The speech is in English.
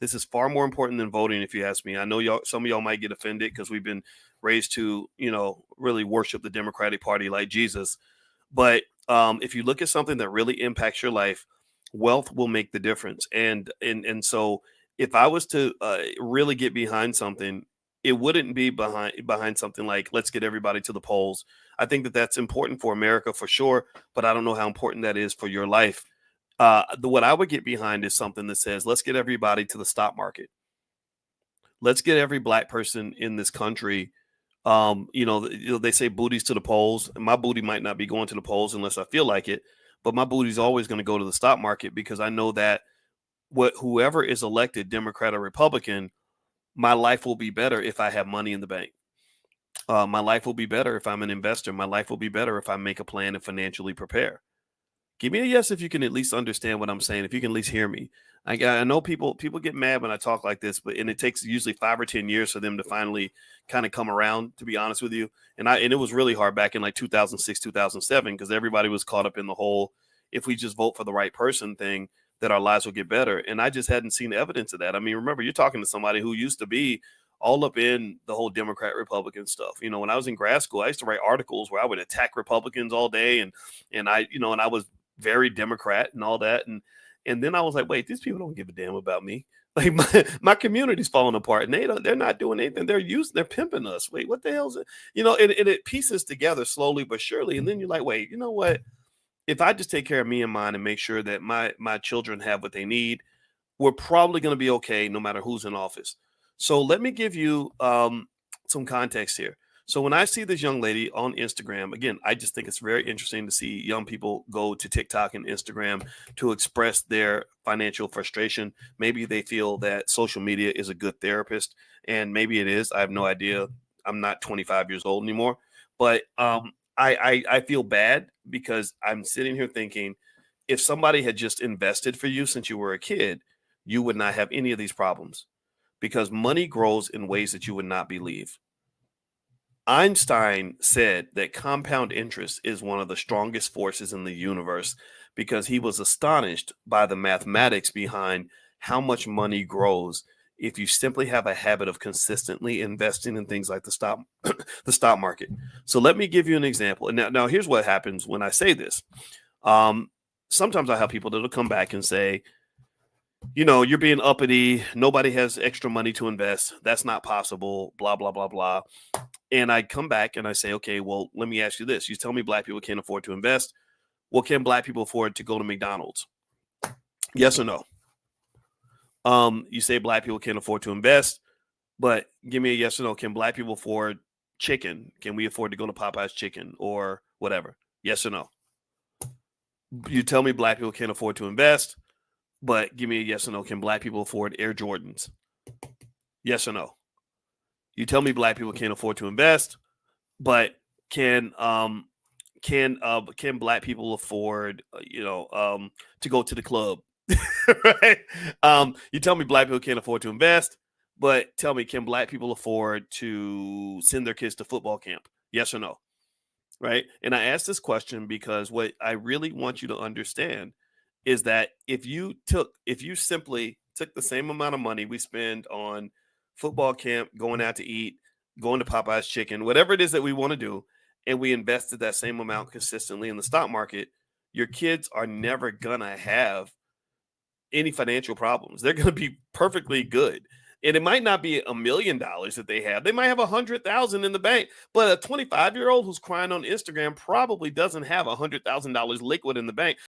This is far more important than voting, if you ask me. I know y'all, some of y'all might get offended because we've been raised to, really worship the Democratic Party like Jesus. But if you look at something that really impacts your life, wealth will make the difference. And so, if I was to really get behind something, it wouldn't be behind something like let's get everybody to the polls. I think that that's important for America for sure, but I don't know how important that is for your life. What I would get behind is something that says let's get everybody to the stock market. Let's get every black person in this country. They say booties to the polls. And my booty might not be going to the polls unless I feel like it, but my booty's always going to go to the stock market because I know that whoever is elected, Democrat or Republican, my life will be better if I have money in the bank. My life will be better if I'm an investor. My life will be better if I make a plan and financially prepare. Give me a yes if you can at least understand what I'm saying. If you can at least hear me. I know people get mad when I talk like this, but it takes usually 5 or 10 years for them to finally kind of come around. To be honest with you, and it was really hard back in like 2006, 2007 because everybody was caught up in the whole if we just vote for the right person thing that our lives will get better. And I just hadn't seen evidence of that. I mean, remember you're talking to somebody who used to be all up in the whole Democrat Republican stuff. When I was in grad school, I used to write articles where I would attack Republicans all day, and I was very Democrat and all that. And then I was like, wait, these people don't give a damn about me. Like my community's falling apart and they're not doing anything. They're pimping us. Wait, what the hell is it? It pieces together slowly but surely. And then you're like, wait, you know what? If I just take care of me and mine and make sure that my children have what they need, we're probably going to be okay no matter who's in office. So let me give you some context here. So when I see this young lady on Instagram, again, I just think it's very interesting to see young people go to TikTok and Instagram to express their financial frustration. Maybe they feel that social media is a good therapist, and maybe it is. I have no idea. I'm not 25 years old anymore, but I feel bad because I'm sitting here thinking if somebody had just invested for you since you were a kid, you would not have any of these problems because money grows in ways that you would not believe. Einstein said that compound interest is one of the strongest forces in the universe because he was astonished by the mathematics behind how much money grows if you simply have a habit of consistently investing in things like the stock market. So let me give you an example. And now here's what happens when I say this. Sometimes I have people that'll come back and say, you're being uppity. Nobody has extra money to invest. That's not possible. Blah, blah, blah, blah. And I come back and I say, okay, well, let me ask you this. You tell me black people can't afford to invest. Well, can black people afford to go to McDonald's? Yes or no? You say black people can't afford to invest, but give me a yes or no. Can black people afford chicken? Can we afford to go to Popeye's chicken or whatever? Yes or no? You tell me black people can't afford to invest, but give me a yes or no. Can black people afford Air Jordans? Yes or no? You tell me black people can't afford to invest, but can black people afford to go to the club? Right? You tell me black people can't afford to invest, but tell me, can black people afford to send their kids to football camp? Yes or no? Right? And I ask this question because what I really want you to understand is that if you simply took the same amount of money we spend on football camp, going out to eat, going to Popeye's chicken, whatever it is that we want to do, and we invested that same amount consistently in the stock market, your kids are never gonna have any financial problems. They're gonna be perfectly good. And it might not be $1 million that they have. They might have 100,000 in the bank, but a 25-year-old who's crying on Instagram probably doesn't have $100,000 liquid in the bank.